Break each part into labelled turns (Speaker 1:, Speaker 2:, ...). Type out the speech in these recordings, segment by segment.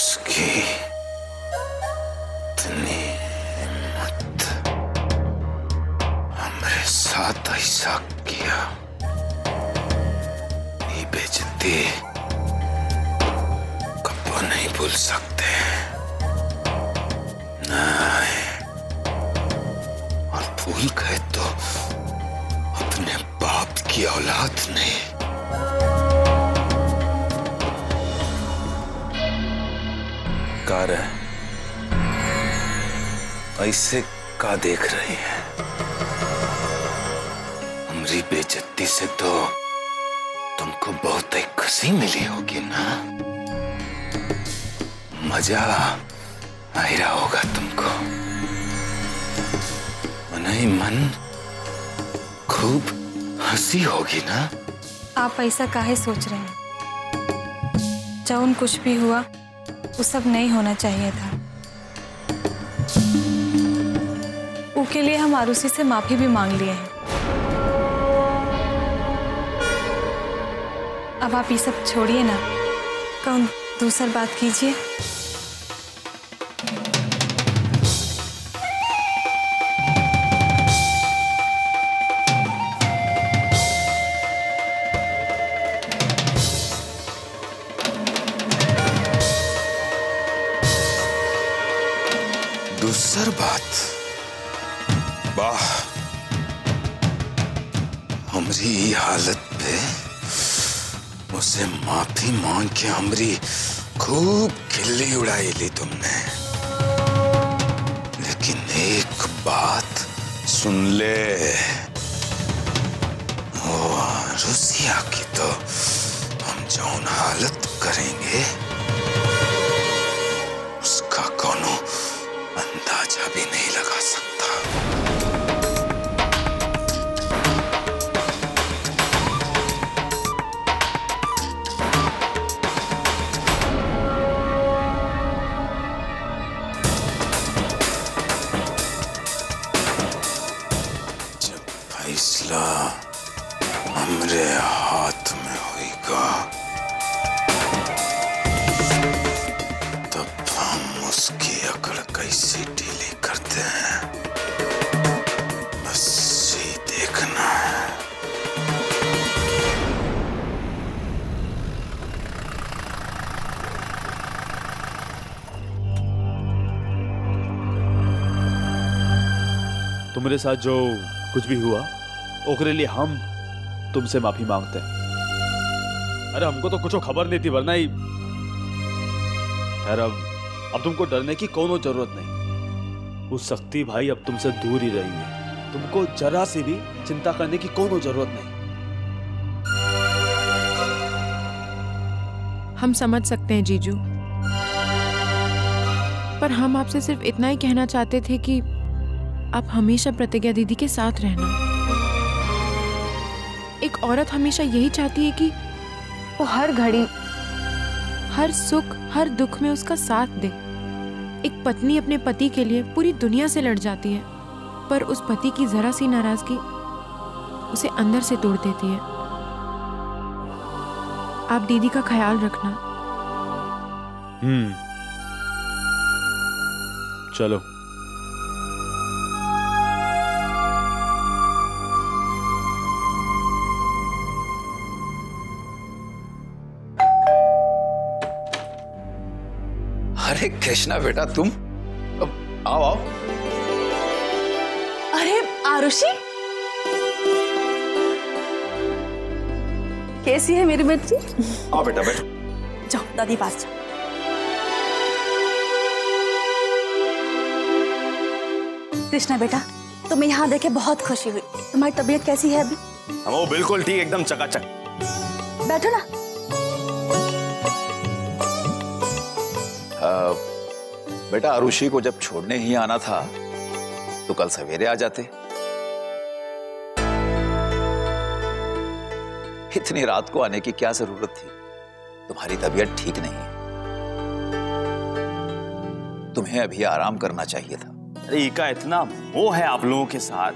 Speaker 1: उसकी इतनी हिम्मत, हमारे साथ ऐसा किया। ये बेइज्जती कभी नहीं भूल सकते। नहीं, और भूल गए तो अपने बाप की औलाद नहीं। कार है, ऐसे का देख रही है? हमारी बेइज्जती से तो तुमको बहुत ही खुशी मिली होगी ना? मजा आ रहा होगा तुमको, नहीं मन खूब हंसी होगी ना?
Speaker 2: आप ऐसा काहे सोच रहे हैं? जौन कुछ भी हुआ वो सब नहीं होना चाहिए था। उसके लिए हम आरुषि से माफी भी मांग लिए हैं। अब आप ये सब छोड़िए ना, कौन दूसरी बात कीजिए।
Speaker 1: दूसरी बात, वाह, हमारी हालत पे उसे माफी मांग के हमारी खूब खिल्ली उड़ाई ली तुमने। लेकिन एक बात सुन ले, रुसिया की तो हम जौन हालत करेंगे उसका कोनो अंदाजा भी नहीं लगा सकता। जब फैसला हमरे हाथ में होगा तब हम उसकी अकड़ कैसे ढीली करते हैं, बस ये देखना है।
Speaker 3: तुम्हारे साथ जो कुछ भी हुआ ओकरे लिए हम तुमसे माफी मांगते हैं। अरे हमको तो कुछ खबर नहीं थी, वरना ही खैर अब तुमको डरने की कोनो जरूरत नहीं। उस शक्ति भाई अब तुमसे दूर ही रहेंगे। तुमको जरा सी भी चिंता करने की कोनो जरूरत नहीं।
Speaker 4: हम समझ सकते हैं जीजू, पर हम आपसे सिर्फ इतना ही कहना चाहते थे कि आप हमेशा प्रतिज्ञा दीदी के साथ रहना। एक औरत हमेशा यही चाहती है कि वो हर घड़ी, हर सुख, हर दुख में उसका साथ दे। एक पत्नी अपने पति के लिए पूरी दुनिया से लड़ जाती है, पर उस पति की जरा सी नाराजगी उसे अंदर से तोड़ देती है। आप दीदी का ख्याल रखना।
Speaker 3: चलो।
Speaker 1: अरे कृष्णा बेटा, तुम आओ आओ।
Speaker 5: अरे आरुषि, कैसी है मेरी बच्ची?
Speaker 1: आओ बेटा बैठो।
Speaker 5: जाओ दादी पास जाओ। कृष्णा बेटा, तुम्हें यहाँ देखे बहुत खुशी हुई। तुम्हारी तबीयत कैसी है अभी?
Speaker 6: वो बिल्कुल ठीक, एकदम चकाचक।
Speaker 5: बैठो ना।
Speaker 7: बेटा आरुषि को जब छोड़ने ही आना था तो कल सवेरे आ जाते। इतनी रात को आने की क्या जरूरत थी? तुम्हारी तबीयत ठीक नहीं है, तुम्हें अभी आराम करना चाहिए था।
Speaker 6: अरे इका इतना मोह है आप लोगों के साथ।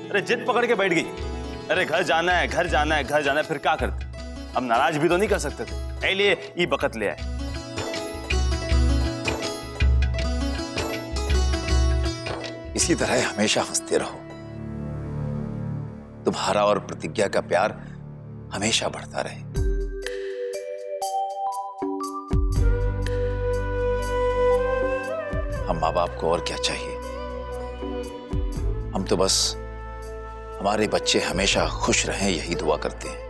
Speaker 6: अरे जिद पकड़ के बैठ गई। अरे घर जाना है, घर जाना है, घर जाना है, फिर क्या करते? अब नाराज भी तो नहीं कर सकते थे, इसलिए ये बकत ले आए।
Speaker 7: इसी तरह हमेशा हंसते रहो। तुम्हारा और प्रतिज्ञा का प्यार हमेशा बढ़ता रहे। हम माँ बाप को और क्या चाहिए? हम तो बस हमारे बच्चे हमेशा खुश रहें यही दुआ करते हैं।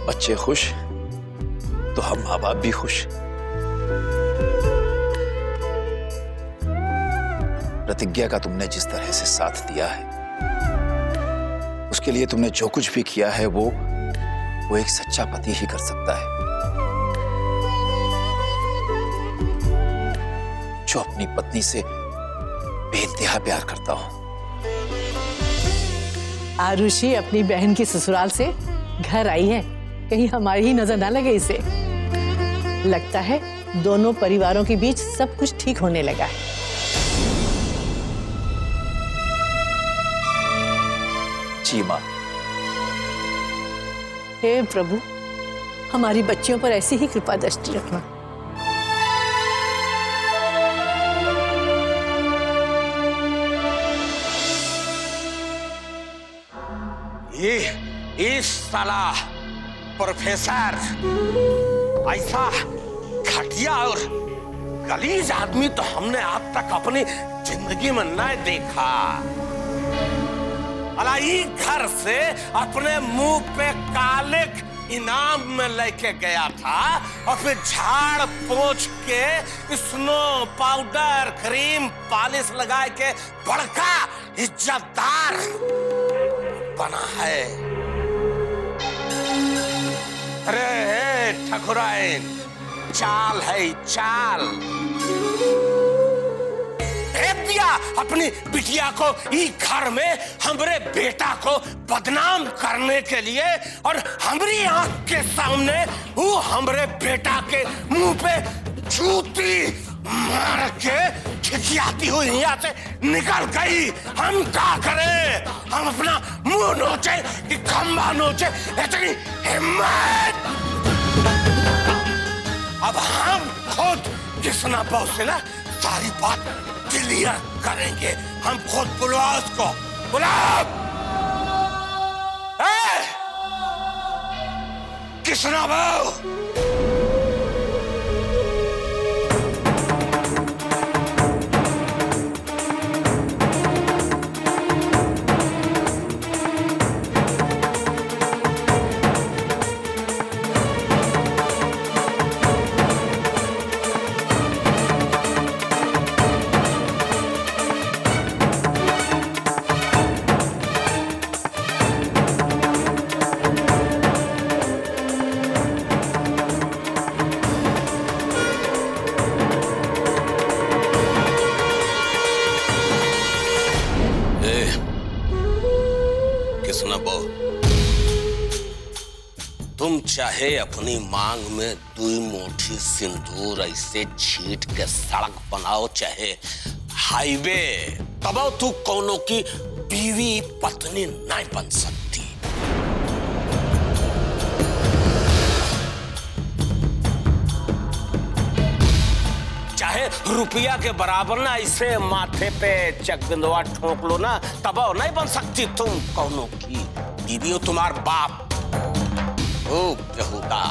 Speaker 7: बच्चे खुश तो हम माँ बाप भी खुश। प्रतिज्ञा का तुमने जिस तरह से साथ दिया है, उसके लिए तुमने जो कुछ भी किया है वो एक सच्चा पति ही कर सकता है, जो अपनी पत्नी से बेइंतहा प्यार करता हो।
Speaker 8: आरुषि अपनी बहन की ससुराल से घर आई है, कहीं हमारी ही नजर ना लगे इसे। लगता है दोनों परिवारों के बीच सब कुछ ठीक होने लगा है।
Speaker 7: जी मां।
Speaker 8: हे प्रभु, हमारी बच्चियों पर ऐसी ही कृपा दृष्टि रखना।
Speaker 9: ये साला प्रोफेसर ऐसा घटिया और गलीज आदमी तो हमने आज तक अपनी जिंदगी में नहीं देखा। अलाई घर से अपने मुंह पे कालिक इनाम में लेके गया था और फिर झाड़ पोंछ के स्नो पाउडर क्रीम पॉलिश लगा के बड़का इज्जतदार बना है। अरे ठकुराइन, चाल है चाल। दिया अपनी बिटिया को ई घर में हमरे बेटा को बदनाम करने के लिए, और हमारी आंख के सामने वो हमरे बेटा के मुंह पे जूती मार के खिखियाती हुई यहाँ से निकल गई। हम क्या करें? हम अपना मुंह नोचे कि खंबा नोचे? इतनी हिम्मत! अब हम खुद किसना बॉस से ना सारी बात क्लियर करेंगे। हम खुद बुलाओ उसको, बुलाओ। किसना भाव? तुम चाहे अपनी मांग में 2 मुट्ठी सिंदूर ऐसे छीट के सड़क बनाओ, चाहे हाईवे, तब तू कोनो की बीवी पत्नी नहीं बन सकती। चाहे रुपया के बराबर ना ऐसे माथे पे चकबिंदवा ठोक लो ना, तब नहीं बन सकती तुम कोनो की बीवी। हो तुम्हार बाप बेहुदा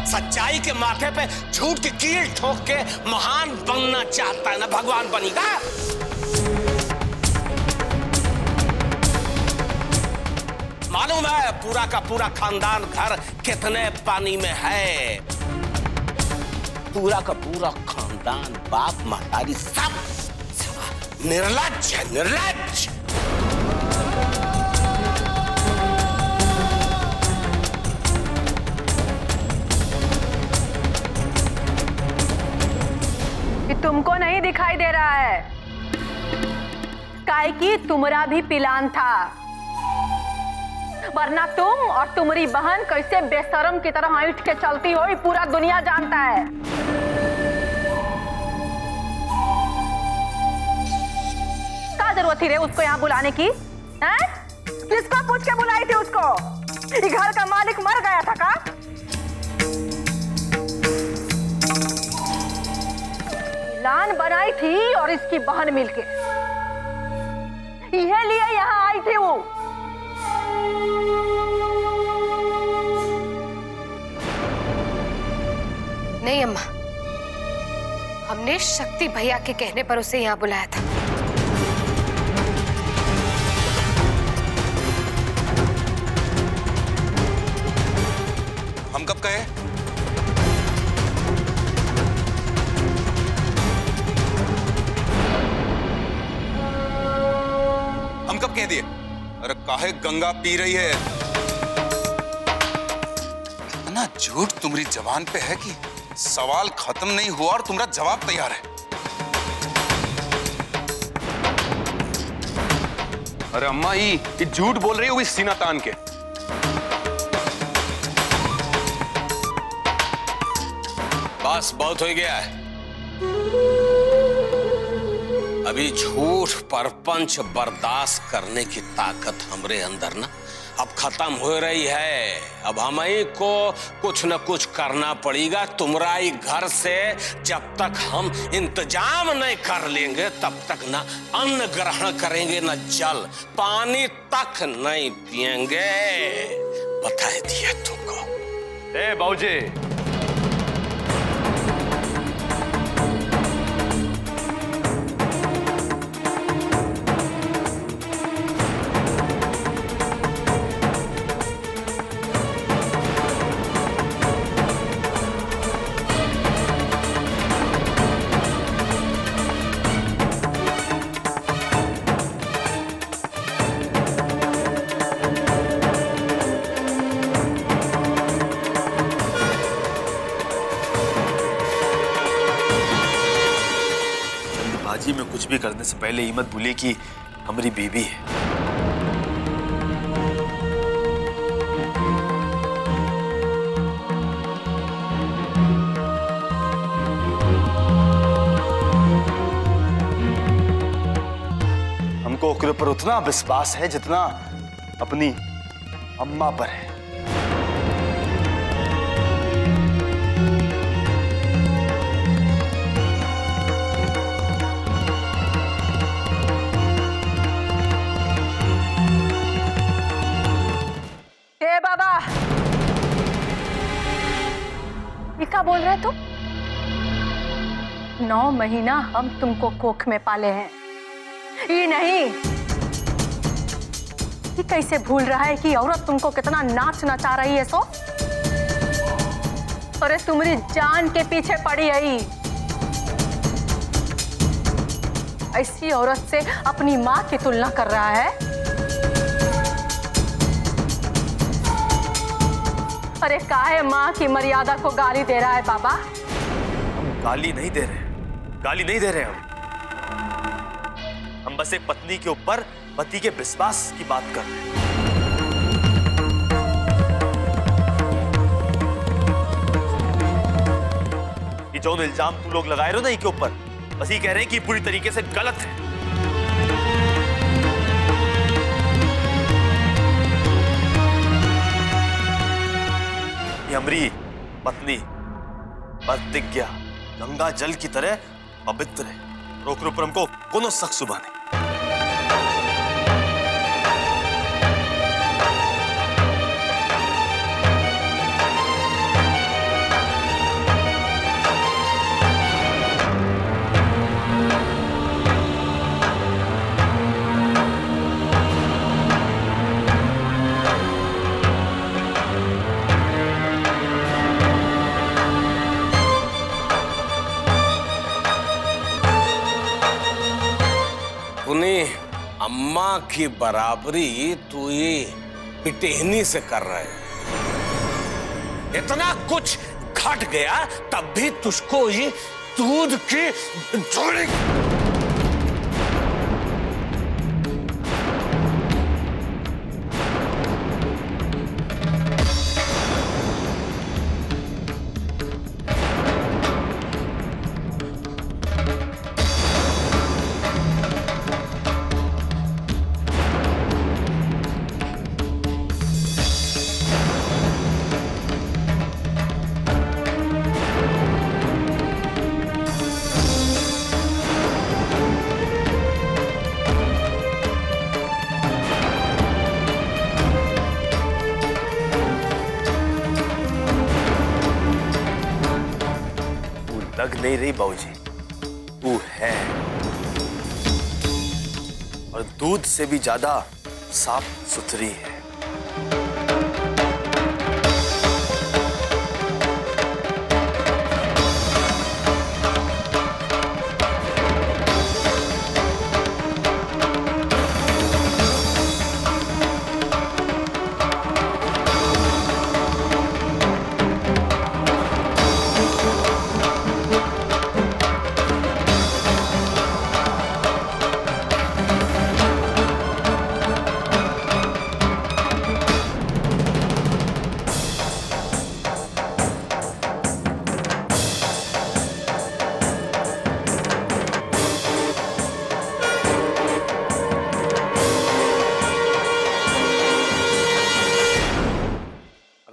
Speaker 9: सच्चाई के माथे पे झूठ की कील ठोक के महान बनना चाहता है ना, भगवान बनेगा। मालूम है पूरा का पूरा खानदान घर कितने पानी में है? पूरा का पूरा खानदान, बाप महतारी सब निर्लज्ज है, निर्लज्ज।
Speaker 5: तुमको नहीं दिखाई दे रहा है काहे कि तुम्हारा भी प्लान था, वरना तुम और तुम्हारी बहन कैसे बेशरम की तरह ऐंठ के चलती हो ये पूरा दुनिया जानता है। क्या जरूरत थी रे उसको यहाँ बुलाने की? हैं? किसको पूछ के बुलाई थी उसको? ये घर का मालिक मर गया था का?
Speaker 10: प्लान बनाई थी और इसकी बहन मिलके यह लिए यहाँ आई थी वो।
Speaker 11: नहीं अम्मा, हमने शक्ति भैया के कहने पर उसे यहाँ बुलाया था।
Speaker 1: हम कब कहे? हम कब कह दिए? अरे काहे गंगा पी रही है? इतना झूठ तुम्हारी जबान पे है कि सवाल खत्म नहीं हुआ और तुम्हारा जवाब तैयार है। अरे अम्मा ये झूठ बोल रही हो इस सीना तान के।
Speaker 9: बस बहुत हो गया है। अभी झूठ परपंच बर्दाश्त करने की ताकत हमरे अंदर ना अब खत्म हो रही है। अब हमें को कुछ न कुछ करना पड़ेगा। तुम्हारा ही घर से जब तक हम इंतजाम नहीं कर लेंगे तब तक ना अन्न ग्रहण करेंगे, न जल पानी तक नहीं पिएंगे। बता दिया तुमको।
Speaker 3: ए बाबूजी, में कुछ भी करने से पहले ये मत भूलिए कि हमारी बेबी है। हमको ओकरे पर उतना विश्वास है जितना अपनी अम्मा पर है।
Speaker 10: बाबा ये क्या बोल रहे तुम? 9 महीना हम तुमको कोख में पाले हैं। ये नहीं, ये कैसे भूल रहा है कि औरत तुमको कितना नाच नचा रही है? सो अरे तुम्हारी जान के पीछे पड़ी है। ऐसी औरत से अपनी माँ की तुलना कर रहा है। अरे काहे माँ की मर्यादा को गाली दे रहा है बाबा?
Speaker 3: हम गाली नहीं दे रहे, गाली नहीं दे रहे हम बस एक पत्नी के ऊपर पति के विश्वास की बात कर रहे हैं। ये जो इल्जाम तुम लोग लगाए रहे हो ना इनके ऊपर, बस ये कह रहे हैं कि पूरी तरीके से गलत है। हमारी पत्नी प्रतिज्ञा गंगा जल की तरह पवित्र है। रोक रो पर हमको कोनो शक सुबह नहीं।
Speaker 9: अम्मा की बराबरी तू ये पिटेहनी से कर रहे है। इतना कुछ घट गया तब भी तुझको ये दूध की झोली। नहीं रही बाबूजी, वो है, और दूध से भी ज्यादा साफ सुथरी है।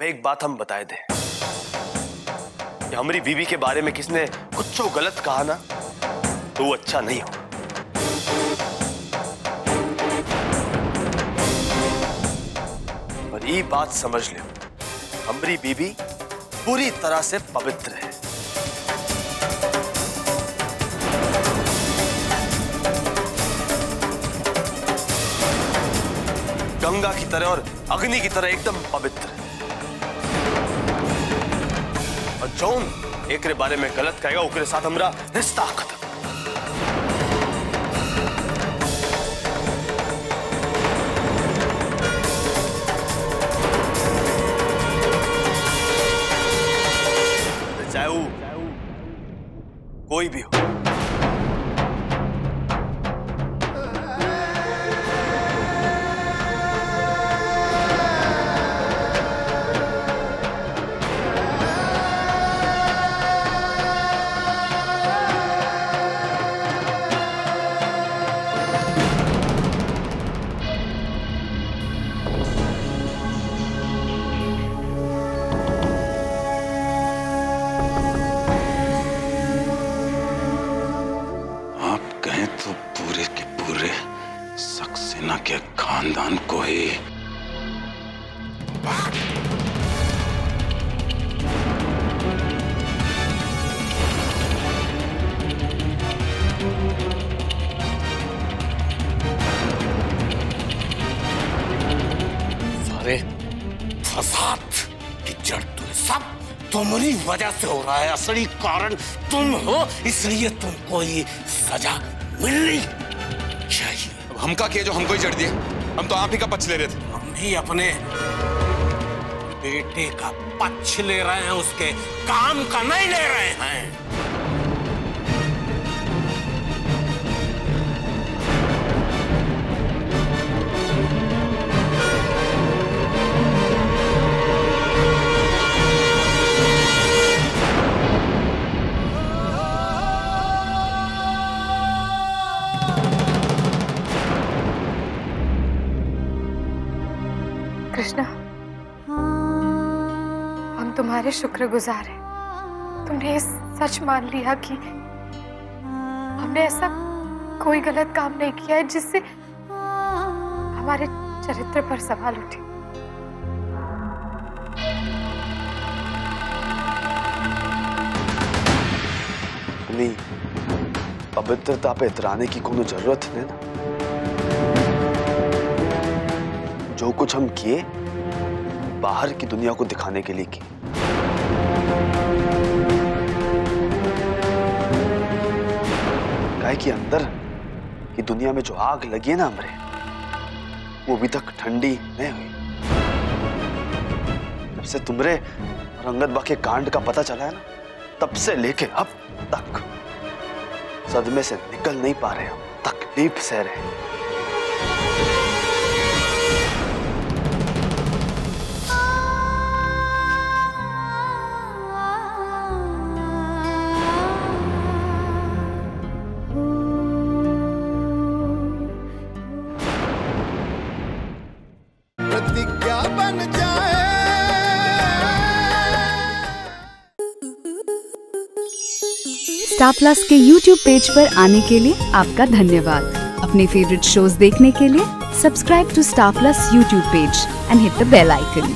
Speaker 9: एक बात हम बताए थे कि हमारी बीवी के बारे में किसने कुछ गलत कहा ना तो वो अच्छा नहीं हो। और ये बात समझ लो, हमारी बीवी पूरी तरह से पवित्र है। गंगा की तरह और अग्नि की तरह एकदम पवित्र है। और जौन एकरे बारे में गलत कहेगा ओकरे साथ हमरा रिश्ता खत्म। चाहे वो कोई भी हो।
Speaker 1: के खानदान को ही
Speaker 9: सारे फसाद की जड़ तुम सब तुम्हारी वजह से हो रहा है। असली कारण तुम हो, इसलिए तुमको ये सजा मिलनी चाहिए।
Speaker 1: हमका किया जो हमको ही जड़ दिए, हम तो आप ही का पक्ष ले रहे थे।
Speaker 9: हम भी अपने बेटे का पक्ष ले रहे हैं, उसके काम का नहीं ले रहे हैं।
Speaker 11: कृष्णा, हम तुम्हारे शुक्रगुजार हैं। तुमने सच मान लिया कि हमने ऐसा कोई गलत काम नहीं किया है जिससे हमारे चरित्र पर सवाल उठे।
Speaker 6: नहीं, पवित्रता पे इतराने की कोनो जरूरत नहीं ना। जो कुछ हम किए बाहर की दुनिया को दिखाने के लिए किए। काहे कि अंदर की दुनिया में जो आग लगी है ना हमरे, वो अभी तक ठंडी नहीं हुई। जब से तुमरे और अंगद बा के कांड का पता चला है ना, तब से लेके अब तक सदमे से निकल नहीं पा रहे, तकलीफ सह रहे।
Speaker 12: स्टार प्लस के YouTube पेज पर आने के लिए आपका धन्यवाद। अपने फेवरेट शोज देखने के लिए subscribe to Star Plus YouTube page and hit the bell icon.